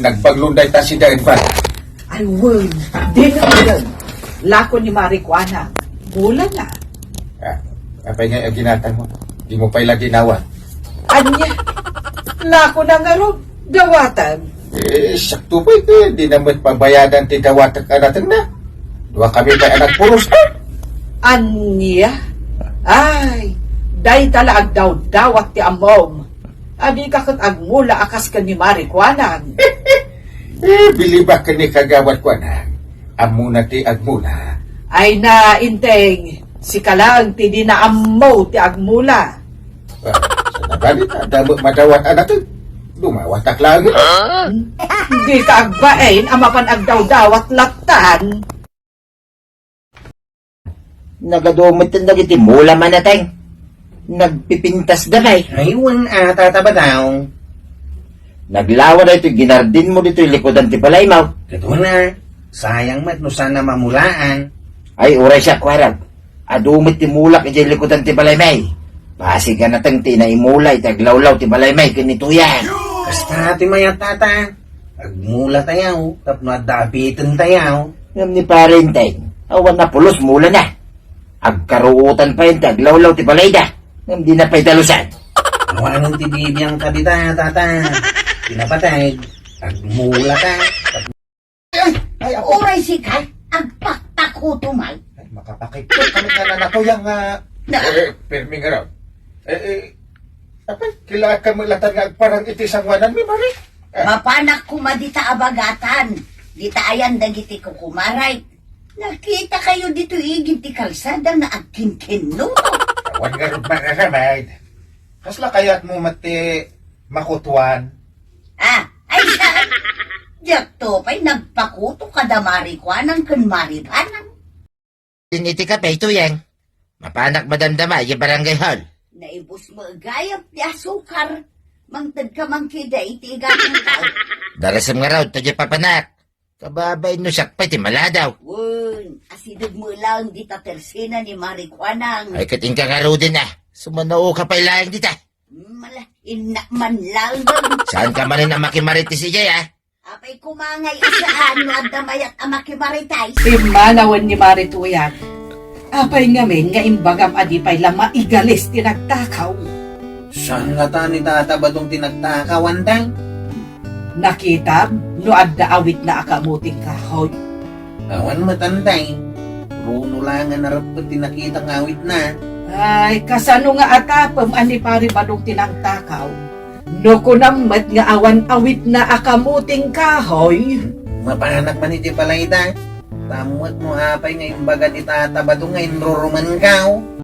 Nagpaglunday ta si Dain pa. Ay, word. Di na yun. Lako ni Maricuana. Bulan na. Apay nga ginatan mo. Di mo pa'y lagi nawa. Anya. Lako na nga ron. Gawatan. Sakto pa ito. Di naman pabayadan ti dawatan ka natin na. Dua kami kay anak puros na. Anya. Ay. Day talaag daw dawat ti amom. Abi ka kat agmula akas ka ni Maricuana. Biliba ka ni kagawat ko na. Amuna ti agmula. Ay na, inteng. Si kalang ti di na amaw ti agmula. Sa nagalit, damo madawat anak ito. Lumawatak lang. Di ka agbain, amapan agdaw-dawat latan. Nagadumit na nagiti mula man nateng. Nagpipintas damay. Ayun, tataba daw. Naglawa na ito, ginardin mo dito yung likodan ti balay mo. Ito na. Sayang mat no sana mamulaan. Ay, uray siya, kwarag. Adumit ti mulak iti likodan ti balay may. Basi ka natang tinaimulay, taglawlaw ti balay may, kinituyan. Basta ti mayat tata. Agmula tayaw. Tapno at dapitan tayaw. Ngam ni parenteng, awan na pulos mula na. Agkaruutan pa yun, taglawlaw ti balay da. Ngam di na pa'y dalusan. Awanan ti bibiyang kabita, tata. Pinapatay. Agmula ta. Oray si Kay, ang paktakutumal. Ay, makapakipot kami ka na ako yung... Permi nga raw. Apay, kila ka mulatan nga parang iti sangwanan mi, Mari. Mapanak kumadita abagatan. Dita ayan dagiti ko kumaray. Nakita kayo dito igin ti kalsada na agkinkinno. Awan nga rin mga kamay. Kasla kayat mo mati makutuan. Ay saan? Diyak to pa'y nagpakuto kada Maricuanang kan Maribanang. Tiniti ka pa ito yang. Mapanak madamdama, yung barangay hall. Naibos mo gayap ti asukar. Mangtad ka mangkida iti igatong tao. Darasam nga raw, tadya papanak. Kababay no siyak pa, timala daw. Wun, asidog mo lang dita tersina ni Maricuanang. Ay kating ka nga raw din ah. Sumanao ka pa ilayang dita. Mala, inakman lang doon. Saan ka manin ang makimaritis si Jay ah? Apay kumangay asaan no at damayat amakimaritay. Imanawan ni Marituyan. Apay ngamin nga imbagam adipay lang maigalis tinagtakaw. Saan nga ta ni tataba tong tinagtakawan tang? Nakita no adda awit na akamuting kahoy. Awan matantay. Runo lang nga narapot tinakita ng awit na. Ay, kasano nga atapam ani pari badong tinagtakaw. No kunamat nga awan awit na akamuting kahoy. Mapanak man iti palayda. Tamot mo apay ngayong baga ti tataba tong ngayon ruruman ka.